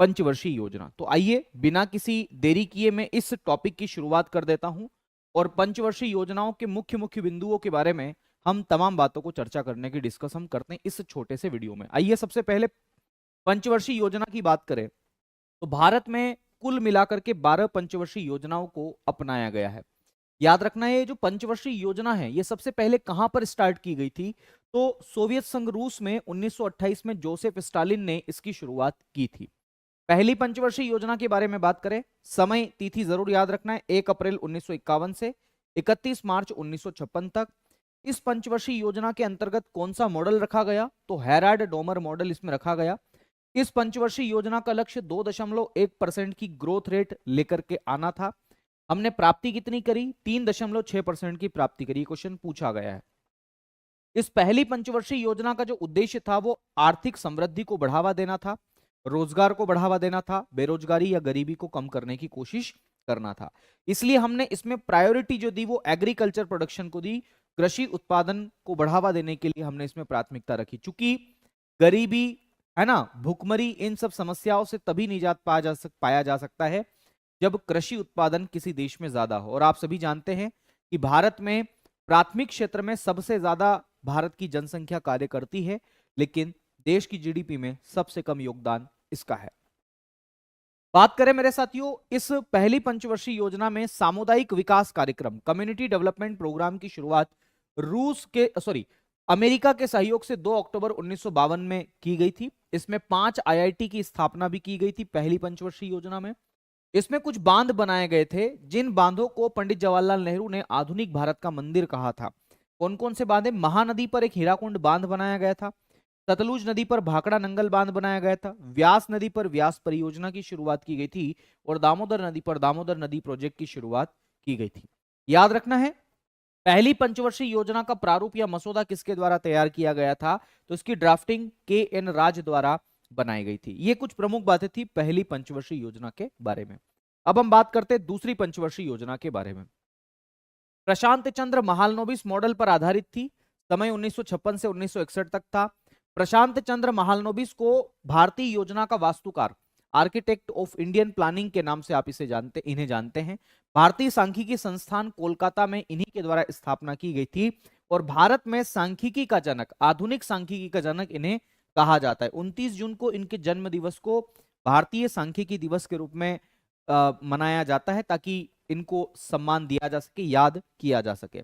पंचवर्षीय योजना। तो आइए बिना किसी देरी किए मैं इस टॉपिक की शुरुआत कर देता हूं और पंचवर्षीय योजनाओं के मुख्य मुख्य बिंदुओं के बारे में हम तमाम बातों को चर्चा करने की डिस्कस हम करते हैं इस छोटे से वीडियो में। आइए सबसे पहले पंचवर्षीय योजना की बात करें तो भारत में कुल मिलाकर के 12 पंचवर्षीय योजनाओं को अपनाया गया है। याद रखना है, ये जो पंचवर्षीय योजना है ये सबसे पहले कहां पर स्टार्ट की गई थी, तो सोवियत संघ रूस में 1928 में जोसेफ स्टालिन ने इसकी शुरुआत की थी। पहली पंचवर्षीय योजना के बारे में बात करें, समय तिथि जरूर याद रखना है, 1 अप्रैल 1951 से 31 मार्च 1956 तक। इस पंचवर्षीय योजना के अंतर्गत कौन सा मॉडल रखा गया, तो हेराल्ड डोमर मॉडल इसमें रखा गया। इस पंचवर्षीय योजना का लक्ष्य 2.1% की ग्रोथ रेट लेकर के आना था। हमने प्राप्ति कितनी करी, 3.6% की प्राप्ति करी, क्वेश्चन पूछा गया है। इस पहली पंचवर्षीय योजना का जो उद्देश्य था वो आर्थिक समृद्धि को बढ़ावा देना था, रोजगार को बढ़ावा देना था, बेरोजगारी या गरीबी को कम करने की कोशिश करना था। इसलिए हमने इसमें प्रायोरिटी जो दी वो एग्रीकल्चर प्रोडक्शन को दी, कृषि उत्पादन को बढ़ावा देने के लिए हमने इसमें प्राथमिकता रखी। चूंकि गरीबी है ना, भुखमरी, इन सब समस्याओं से तभी निजात पाया जा सकता है जब कृषि उत्पादन किसी देश में ज्यादा हो। और आप सभी जानते हैं कि भारत में प्राथमिक क्षेत्र में सबसे ज्यादा भारत की जनसंख्या कार्य करती है, लेकिन देश की जीडीपी में सबसे कम योगदान इसका है। बात करें मेरे साथियों, इस पहली पंचवर्षीय योजना में सामुदायिक विकास कार्यक्रम, कम्युनिटी डेवलपमेंट प्रोग्राम की शुरुआत अमेरिका के सहयोग से 2 अक्टूबर 1952 में की गई थी। इसमें 5 आईआईटी की स्थापना भी की गई थी पहली पंचवर्षीय योजना में। इसमें कुछ बांध बनाए गए थे, जिन बांधों को पंडित जवाहरलाल नेहरू ने आधुनिक भारत का मंदिर कहा था। कौन कौन से बांध है, महानदी पर एक हीराकुंड बांध बनाया गया था, सतलुज नदी पर भाखड़ा नंगल बांध बनाया गया था, व्यास नदी पर व्यास परियोजना की शुरुआत की गई थी और दामोदर नदी पर दामोदर नदी प्रोजेक्ट की शुरुआत की गई थी। याद रखना है, पहली पंचवर्षीय योजना का प्रारूप या मसौदा किसके द्वारा तैयार किया गया था, तो इसकी ड्राफ्टिंग के.एन. राज द्वारा बनाई गई थी। ये कुछ प्रमुख बातें थी पहली पंचवर्षीय योजना के बारे में। अब हम बात करते हैं दूसरी पंचवर्षीय योजना के बारे में। प्रशांत चंद्र महालनोबिस मॉडल पर आधारित थी, समय 1956 से 1961 तक था। प्रशांत चंद्र महालनोबिस को भारतीय योजना का वास्तुकार, आर्किटेक्ट ऑफ इंडियन प्लानिंग के नाम से आप इन्हें जानते हैं। भारतीय सांख्यिकी संस्थान कोलकाता में इन्हीं के द्वारा स्थापना की गई थी और भारत में सांख्यिकी का जनक, आधुनिक सांख्यिकी का जनक इन्हें कहा जाता है। 29 जून को इनके जन्म दिवस को भारतीय सांख्यिकी दिवस के रूप में मनाया जाता है ताकि इनको सम्मान दिया जा सके, याद किया जा सके।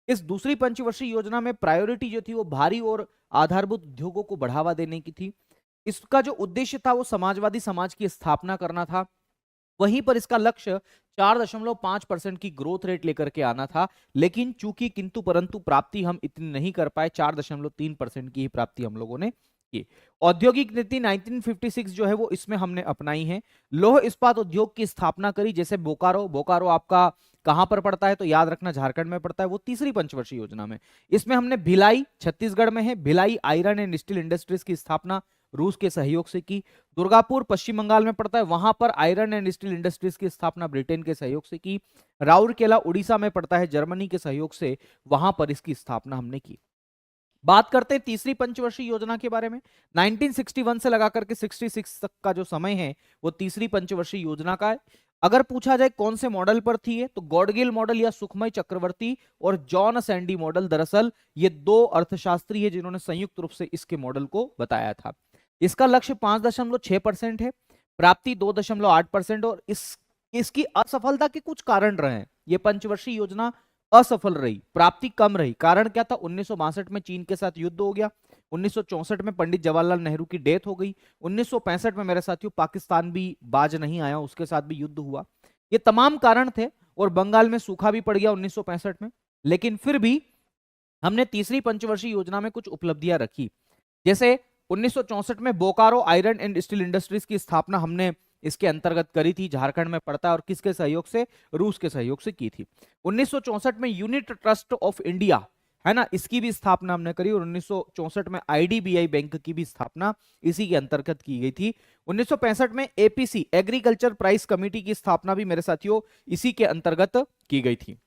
इस दूसरी पंचवर्षीय योजना में प्रायोरिटी जो थी वो भारी और आधारभूत उद्योगों को बढ़ावा देने की थी। इसका जो उद्देश्य था वो समाजवादी समाज की स्थापना करना था। वहीं पर इसका लक्ष्य 4.5% की ग्रोथ रेट लेकर के आना था, लेकिन चूंकि किंतु परंतु प्राप्ति हम इतनी नहीं कर पाए, 4.3% की ही प्राप्ति हम लोगों ने की। औद्योगिक नीति 1956 जो है वो इसमें हमने अपनाई है। लौह इस्पात उद्योग की स्थापना करी, जैसे बोकारो आपका कहां पर पड़ता है, तो याद रखना झारखंड में पड़ता है, वो तीसरी पंचवर्षीय योजना में। इसमें हमने भिलाई, छत्तीसगढ़ में है, Bhilai iron and steel industries की स्थापना रूस के सहयोग से की। दुर्गापुर पश्चिम बंगाल में पड़ता है, वहां पर आयरन एंड स्टील इंडस्ट्रीज की स्थापना ब्रिटेन के सहयोग से की। राउरकेला उड़ीसा में पड़ता है, जर्मनी के सहयोग से वहां पर इसकी स्थापना हमने की। बात करते हैं तीसरी पंचवर्षीय योजना के बारे में। 1961 से लगा करके 66 तक का जो समय है वो तीसरी पंचवर्षीय योजना का है। अगर पूछा जाए कौन से मॉडल पर थी ये, तो गॉडगिल मॉडल या सुखमय चक्रवर्ती और जॉन सैंडी मॉडल, दरअसल ये 2 अर्थशास्त्री है जिन्होंने संयुक्त रूप से इसके मॉडल को बताया था। इसका लक्ष्य 5.6% है, प्राप्ति 2.8% और इसकी असफलता के कुछ कारण रहे हैं। ये पंचवर्षीय योजना असफल रही, प्राप्ति कम रही। कारण क्या था, 1962 में चीन के साथ युद्ध हो गया, 1964 में पंडित जवाहरलाल नेहरू की डेथ हो गई, 1965 में मेरे साथियों पाकिस्तान भी बाज नहीं आया, उसके साथ भी युद्ध हुआ। ये तमाम कारण थे और बंगाल में सूखा भी पड़ गया 1965 में। लेकिन फिर भी हमने तीसरी पंचवर्षीय योजना में कुछ उपलब्धियां रखी, जैसे 1964 में Bokaro iron and steel industries की स्थापना हमने इसके अंतर्गत करी थी, झारखंड में पड़ता है, और किसके सहयोग से, रूस के सहयोग से की थी। 1964 में यूनिट ट्रस्ट ऑफ इंडिया है ना, इसकी भी स्थापना हमने करी और 1964 में आईडीबीआई बैंक की भी स्थापना इसी के अंतर्गत की गई थी। 1965 में एपीसी एग्रीकल्चर प्राइस कमेटी की स्थापना भी मेरे साथियों इसी के अंतर्गत की गई थी।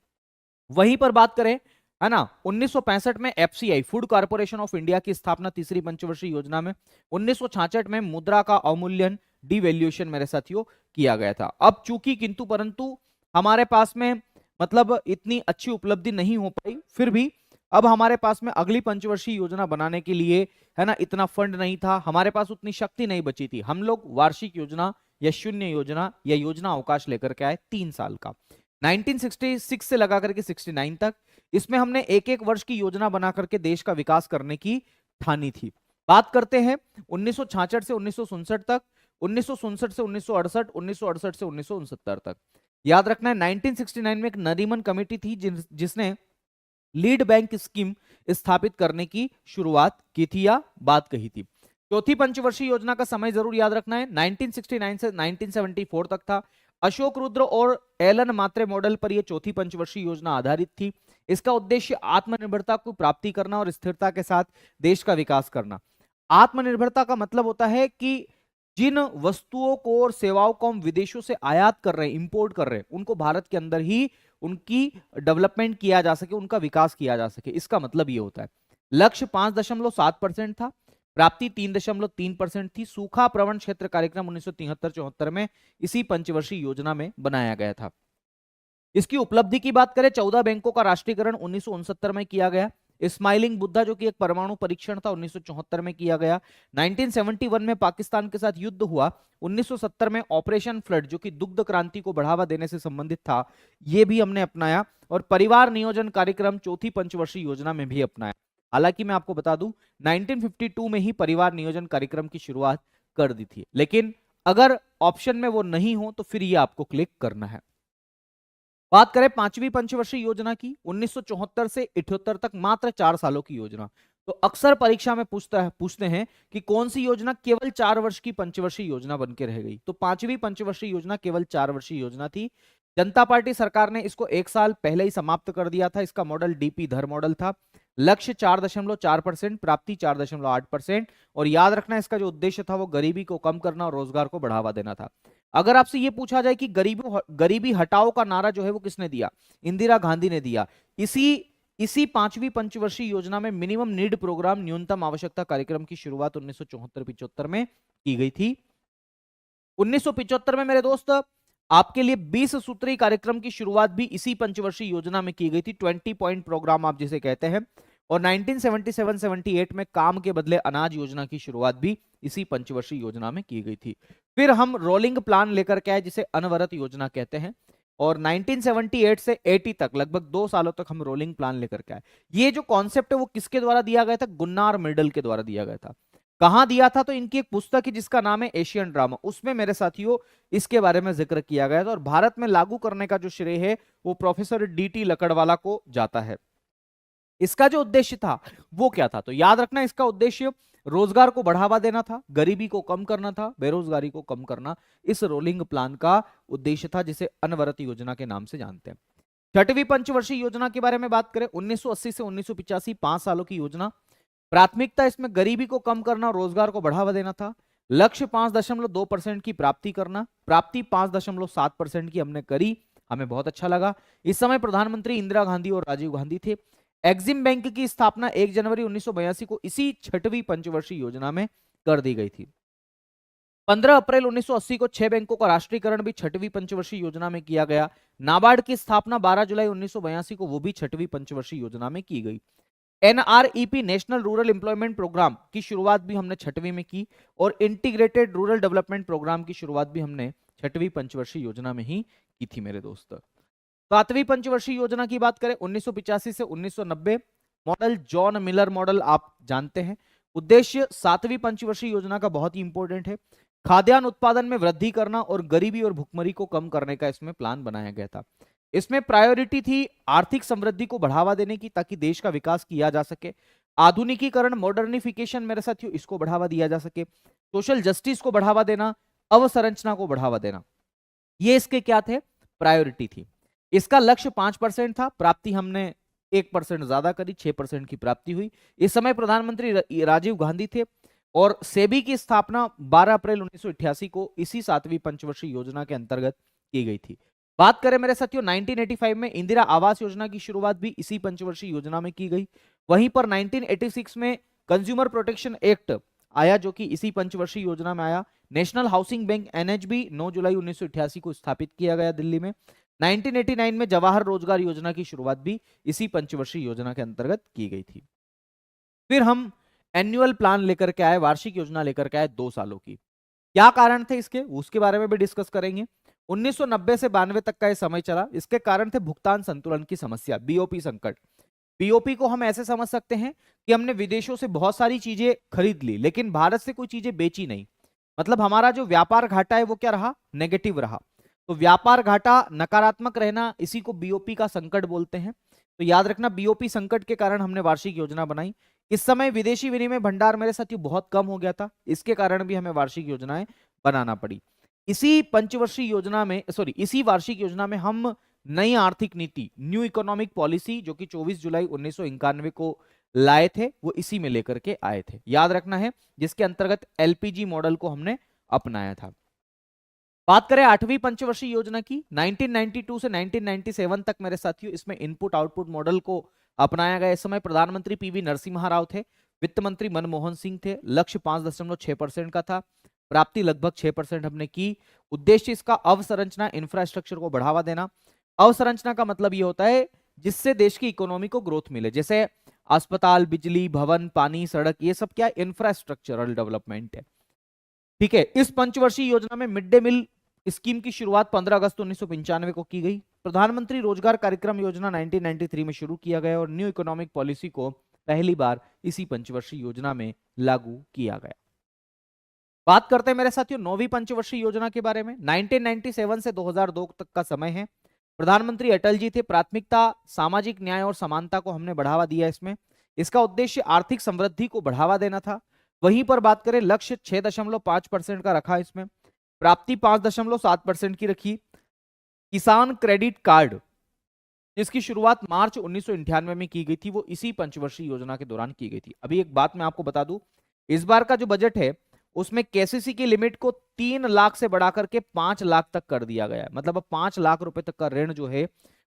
वहीं पर बात करें है ना। 1965 में FCI food corporation of India की स्थापना तीसरी पंचवर्षीय योजना में। 1966 में मुद्रा का अवमूल्यन डिवैल्यूएशन मेरे साथियों किया गया था। अब चूंकि किंतु परंतु हमारे पास में मतलब इतनी अच्छी उपलब्धि नहीं हो पाई, फिर भी अब हमारे पास में अगली पंचवर्षीय योजना बनाने के लिए, है ना, इतना फंड नहीं था, हमारे पास उतनी शक्ति नहीं बची थी। हम लोग वार्षिक योजना या शून्य योजना या योजना अवकाश लेकर के आए 3 साल का, 1966 से लगा करके 69 तक। इसमें हमने एक एक वर्ष की योजना बना करके देश का विकास करने की ठानी थी। बात करते हैं 1966 से 1967 तक, 1967 से 1968, 1968 से 1969 तक। याद रखना है 1969 में एक नरीमन कमेटी थी जिसने लीड बैंक स्कीम स्थापित करने की शुरुआत की थी या बात कही थी। चौथी पंचवर्षीय योजना का समय जरूर याद रखना है, 1969 से 1974 तक था। अशोक रुद्र और एलन मात्रे मॉडल पर यह चौथी पंचवर्षीय योजना आधारित थी। इसका उद्देश्य आत्मनिर्भरता को प्राप्ति करना और स्थिरता के साथ देश का विकास करना। आत्मनिर्भरता का मतलब होता है कि जिन वस्तुओं को और सेवाओं को हम विदेशों से आयात कर रहे हैं, इंपोर्ट कर रहे हैं, उनको भारत के अंदर ही उनकी डेवलपमेंट किया जा सके, उनका विकास किया जा सके, इसका मतलब ये होता है। लक्ष्य 5.7% था, प्राप्ति 3.3% थी। सूखा प्रवण क्षेत्र कार्यक्रम 1973-74 में इसी पंचवर्षीय योजना में बनाया गया था। इसकी उपलब्धि की बात करें, 14 बैंकों का राष्ट्रीयकरण 1969 में किया गया। स्माइलिंग बुद्धा जो कि एक परमाणु परीक्षण था 1974 में किया गया। 1971 में पाकिस्तान के साथ युद्ध हुआ। 1970 में ऑपरेशन फ्लड जो कि दुग्ध क्रांति को बढ़ावा देने से संबंधित था, यह भी हमने अपनाया। और परिवार नियोजन कार्यक्रम चौथी पंचवर्षीय योजना में भी अपनाया। हालांकि मैं आपको बता दूं 1952 में ही परिवार नियोजन कार्यक्रम की शुरुआत कर दी थी, लेकिन अगर ऑप्शन में वो नहीं हो तो फिर ये आपको क्लिक करना है। बात करें पांचवी पंचवर्षीय योजना की, 1974 से 78 तक मात्र 4 सालों की योजना। तो अक्सर परीक्षा में पूछते हैं कि कौन सी योजना केवल 4 वर्ष की पंचवर्षीय योजना बन के रह गई। तो पांचवी पंचवर्षीय योजना केवल 4 वर्षीय योजना थी। जनता पार्टी सरकार ने इसको 1 साल पहले ही समाप्त कर दिया था। इसका मॉडल डीपी धर मॉडल था। लक्ष्य 4.4%, प्राप्ति 4.8%। और याद रखना इसका जो उद्देश्य था वो गरीबी को कम करना और रोजगार को बढ़ावा देना था। अगर आपसे ये पूछा जाए कि गरीबी हटाओ का नारा जो है वो किसने दिया, इंदिरा गांधी ने दिया। इसी पांचवी पंचवर्षीय योजना में मिनिमम नीड प्रोग्राम, न्यूनतम आवश्यकता कार्यक्रम की शुरुआत 1974-75 में की गई थी। 1975 में मेरे दोस्त आपके लिए 20 सूत्री कार्यक्रम की शुरुआत भी इसी पंचवर्षीय योजना में की गई थी, 20 पॉइंट प्रोग्राम आप जिसे कहते हैं। और 1977-78 में काम के बदले अनाज योजना की शुरुआत भी इसी पंचवर्षीय योजना में की गई थी। फिर हम रोलिंग प्लान लेकर के आए जिसे अनवरत योजना कहते हैं। और 1978 से 80 तक लगभग 2 सालों तक हम रोलिंग प्लान लेकर के आए। ये जो कॉन्सेप्ट है वो किसके द्वारा दिया गया था, गुन्नार मिडल के द्वारा दिया गया था। कहां दिया था, तो इनकी एक पुस्तक है जिसका नाम है एशियन ड्रामा, उसमें मेरे साथियों इसके बारे में जिक्र किया गया था। और भारत में लागू करने का जो श्रेय है वो प्रोफेसर डीटी लकड़वाला को जाता है। इसका जो उद्देश्य था वो क्या था, तो याद रखना इसका उद्देश्य रोजगार को बढ़ावा देना था, गरीबी को कम करना था, बेरोजगारी को कम करना इस रोलिंग प्लान का उद्देश्य था, जिसे अनवरत योजना के नाम से जानते हैं। छठवीं पंचवर्षीय योजना के बारे में बात करें, 1980 से 1985 5 सालों की योजना। प्राथमिकता इसमें गरीबी को कम करना और रोजगार को बढ़ावा देना था। लक्ष्य 5.2% की प्राप्ति करना, प्राप्ति 5.7% की हमने करी, हमें बहुत अच्छा लगा। इस समय प्रधानमंत्री इंदिरा गांधी और राजीव गांधी थे। एक्सिम बैंक की स्थापना 1 जनवरी 1982 को इसी छठवीं पंचवर्षीय योजना में कर दी गई थी। 15 अप्रैल 1980 को 6 बैंकों का राष्ट्रीयकरण भी छठवीं पंचवर्षीय योजना में किया गया। नाबार्ड की स्थापना 12 जुलाई 1982 को वो भी छठवीं पंचवर्षीय योजना में की गई। NREP national rural employment programme की शुरुआत भी हमने छठवीं में की। और इंटीग्रेटेड रूरल डेवलपमेंट प्रोग्राम की शुरुआत भी हमने छठवीं पंचवर्षीय योजना में ही की थी मेरे दोस्त। सातवीं पंचवर्षीय योजना की बात करें, 1985 से 1990 मॉडल जॉन मिलर मॉडल आप जानते हैं। उद्देश्य सातवीं पंचवर्षीय योजना का बहुत ही इंपॉर्टेंट है, खाद्यान्न उत्पादन में वृद्धि करना और गरीबी और भुखमरी को कम करने का इसमें प्लान बनाया गया था। इसमें प्रायोरिटी थी आर्थिक समृद्धि को बढ़ावा देने की, ताकि देश का विकास किया जा सके। आधुनिकीकरण, मॉडर्निफिकेशन मेरे साथियों, इसको बढ़ावा दिया जा सके। सोशल जस्टिस को बढ़ावा देना, अवसंरचना को बढ़ावा देना, ये इसके क्या थे, प्रायोरिटी थी। इसका लक्ष्य 5% था, प्राप्ति हमने 1% ज्यादा करी, 6% की प्राप्ति हुई। इस समय प्रधानमंत्री राजीव गांधी थे। और सेबी की स्थापना 12 अप्रैल 1988 को इसी सातवीं पंचवर्षीय योजना के अंतर्गत की गई थी। बात करें मेरे साथियों 1985 में इंदिरा आवास योजना की शुरुआत भी इसी पंचवर्षीय योजना में की गई। वहीं पर 1986 में कंज्यूमर प्रोटेक्शन एक्ट आया जो कि इसी पंचवर्षीय योजना में आया। नेशनल हाउसिंग बैंक एनएचबी 9 जुलाई 1988 को स्थापित किया गया दिल्ली में। 1989 में जवाहर रोजगार योजना की शुरुआत भी इसी पंचवर्षीय योजना के अंतर्गत की गई थी। फिर हम एनुअल प्लान लेकर के आए, वार्षिक योजना लेकर के आए 2 सालों की। क्या कारण थे इसके, उसके बारे में भी डिस्कस करेंगे। 1990 से 92 तक का ये समय चला। इसके कारण थे भुगतान संतुलन की समस्या, बीओपी संकट। बीओपी को हम ऐसे समझ सकते हैं कि हमने विदेशों से बहुत सारी चीजें खरीद ली लेकिन भारत से कोई चीजें बेची नहीं, मतलब हमारा जो व्यापार घाटा है वो क्या रहा, नेगेटिव रहा। तो व्यापार घाटा नकारात्मक रहना, इसी को बीओपी का संकट बोलते हैं। तो याद रखना, बीओपी संकट के कारण हमने वार्षिक योजना बनाई। इस समय विदेशी विनिमय भंडार मेरे साथियों बहुत कम हो गया था, इसके कारण भी हमें वार्षिक योजनाएं बनाना पड़ी। इसी पंचवर्षीय योजना में, इसी वार्षिक योजना में हम नई आर्थिक नीति, न्यू इकोनॉमिक पॉलिसी, जो कि 24 जुलाई 1991 को लाए थे, वो इसी में लेकर के आए थे। याद रखना है, जिसके अंतर्गत एलपीजी मॉडल को हमने अपनाया था। बात करें 8वीं पंचवर्षीय योजना की, 1992 से 1997 तक मेरे साथियों इसमें इनपुट आउटपुट मॉडल को अपनाया गया। इस समय प्रधानमंत्री पीवी नरसिम्हा राव थे, वित्त मंत्री मनमोहन सिंह थे। लक्ष्य 5.6% का था, प्राप्ति लगभग 6% हमने की। उद्देश्य इसका अवसंरचना, इंफ्रास्ट्रक्चर को बढ़ावा देना। अवसंरचना का मतलब ये होता है जिससे देश की इकोनॉमी को ग्रोथ मिले, जैसे अस्पताल, बिजली, भवन, पानी, सड़क, ये सब क्या इंफ्रास्ट्रक्चरल डेवलपमेंट है। ठीक है। इस पंचवर्षीय योजना में मिड डे मील स्कीम की शुरुआत 15 अगस्त 1995 को की गई। प्रधानमंत्री रोजगार कार्यक्रम योजना 1993 में शुरू किया गया और न्यू इकोनॉमिक पॉलिसी को पहली बार इसी पंचवर्षीय योजना में लागू किया गया। बात करते हैं मेरे साथियों 9वीं पंचवर्षीय योजना के बारे में। 1997 से 2002 तक का समय है। प्रधानमंत्री अटल जी थे। प्राथमिकता सामाजिक न्याय और समानता को हमने बढ़ावा दिया इसमें। इसका उद्देश्य आर्थिक समृद्धि को बढ़ावा देना था। वहीं पर बात करें, लक्ष्य 6.5% का रखा इसमें, प्राप्ति 5.7% की रखी। किसान क्रेडिट कार्ड जिसकी शुरुआत मार्च 1998 में की गई थी, वो इसी पंचवर्षीय योजना के दौरान की गई थी। अभी एक बात मैं आपको बता दूं, इस बार का जो बजट है उसमें केसीसी की लिमिट को 3 लाख से बढ़ाकर के 5 लाख तक कर दिया गया है। मतलब अब 5 लाख रुपए तक का ऋण जो है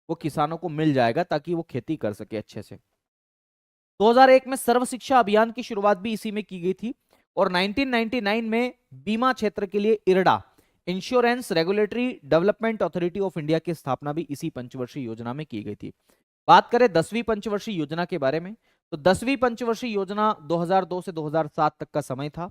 वो किसानों को मिल जाएगा ताकि वो खेती कर सके अच्छे से। 2001 में सर्व शिक्षा अभियान की शुरुआत भी इसी में की गई थी और 1999 में बीमा क्षेत्र के लिए IRDA, insurance regulatory development authority of India की स्थापना भी इसी पंचवर्षीय योजना में की गई थी। बात करें 10वीं पंचवर्षीय योजना के बारे में, तो 10वीं पंचवर्षीय योजना 2002 से 2007 तक का समय था।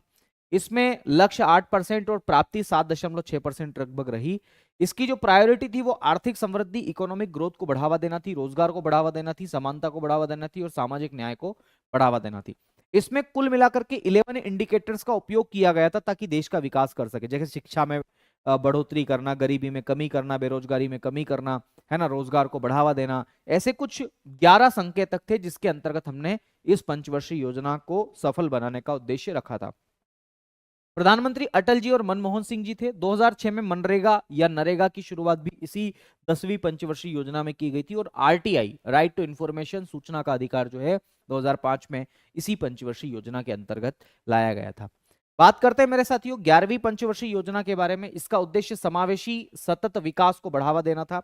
इसमें लक्ष्य 8% और प्राप्ति 7.6% लगभग रही। इसकी जो प्रायोरिटी थी वो आर्थिक समृद्धि, इकोनॉमिक ग्रोथ को बढ़ावा देना थी, रोजगार को बढ़ावा देना थी, समानता को बढ़ावा देना थी और सामाजिक न्याय को बढ़ावा देना थी। इसमें कुल मिलाकर के 11 इंडिकेटर्स का उपयोग किया गया था ताकि देश का विकास कर सके, जैसे शिक्षा में बढ़ोतरी करना, गरीबी में कमी करना, बेरोजगारी में कमी करना, है ना, रोजगार को बढ़ावा देना। ऐसे कुछ 11 संकेतक थे जिसके अंतर्गत हमने इस पंचवर्षीय योजना को सफल बनाने का उद्देश्य रखा था। प्रधानमंत्री अटल जी और मनमोहन सिंह जी थे। 2006 में मनरेगा या नरेगा की शुरुआत भी इसी 10वीं पंचवर्षीय योजना में की गई थी और आरटीआई, राइट टू इंफॉर्मेशन, सूचना का अधिकार जो है 2005 में इसी पंचवर्षीय योजना के अंतर्गत लाया गया था। बात करते हैं मेरे साथियों 11वीं पंचवर्षीय योजना के बारे में। इसका उद्देश्य समावेशी सतत विकास को बढ़ावा देना था।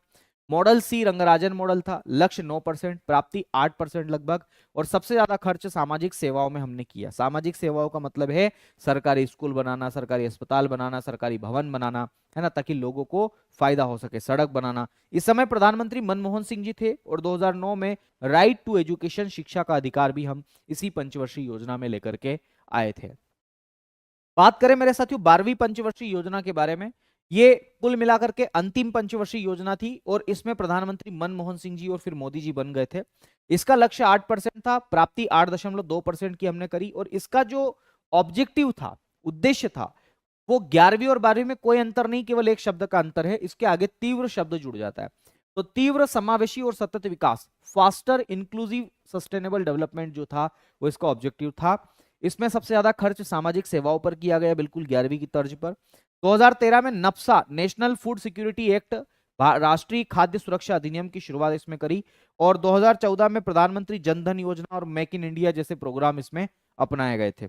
मॉडल सी रंगराजन मॉडल था। लक्ष्य 9%, प्राप्ति 8% लगभग और सबसे ज्यादा खर्च सामाजिक सेवाओं में हमने किया। सामाजिक सेवाओं का मतलब है सरकारी स्कूल बनाना, सरकारी अस्पताल बनाना, सरकारी भवन बनाना, है ना, ताकि लोगों को फायदा हो सके, सड़क बनाना। इस समय प्रधानमंत्री मनमोहन सिंह जी थे और 2009 में राइट टू एजुकेशन, शिक्षा का अधिकार भी हम इसी पंचवर्षीय योजना में लेकर के आए थे। बात करें मेरे साथियों 12वीं पंचवर्षीय योजना के बारे में। ये कुल मिलाकर के अंतिम पंचवर्षीय योजना थी और इसमें प्रधानमंत्री मनमोहन सिंह जी और फिर मोदी जी बन गए थे। इसका लक्ष्य 8% था, प्राप्ति 8.2% की हमने करी और इसका जो ऑब्जेक्टिव था, उद्देश्य था, वो 11वीं और 12वीं में कोई अंतर नहीं, केवल एक शब्द का अंतर है, इसके आगे तीव्र शब्द जुड़ जाता है। तो तीव्र, समावेशी और सतत विकास, फास्टर इंक्लूसिव सस्टेनेबल डेवलपमेंट जो था वो इसका ऑब्जेक्टिव था। इसमें सबसे ज्यादा खर्च सामाजिक सेवाओं पर किया गया, बिल्कुल 11वीं की तर्ज पर। 2013 में नप्सा, नेशनल फूड सिक्योरिटी एक्ट, राष्ट्रीय खाद्य सुरक्षा अधिनियम की शुरुआत इसमें करी और 2014 में प्रधानमंत्री जन धन योजना और मेक इन इंडिया जैसे प्रोग्राम इसमें अपनाए गए थे।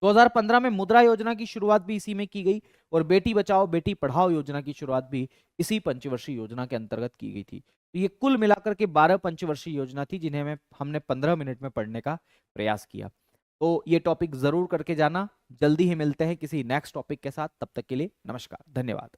2015 में मुद्रा योजना की शुरुआत भी इसी में की गई और बेटी बचाओ बेटी पढ़ाओ योजना की शुरुआत भी इसी पंचवर्षीय योजना के अंतर्गत की गई थी। तो ये कुल मिलाकर के 12 पंचवर्षीय योजना थी जिन्हें हमने 15 मिनट में पढ़ने का प्रयास किया। तो ये टॉपिक जरूर करके जाना। जल्दी ही मिलते हैं किसी नेक्स्ट टॉपिक के साथ, तब तक के लिए नमस्कार, धन्यवाद।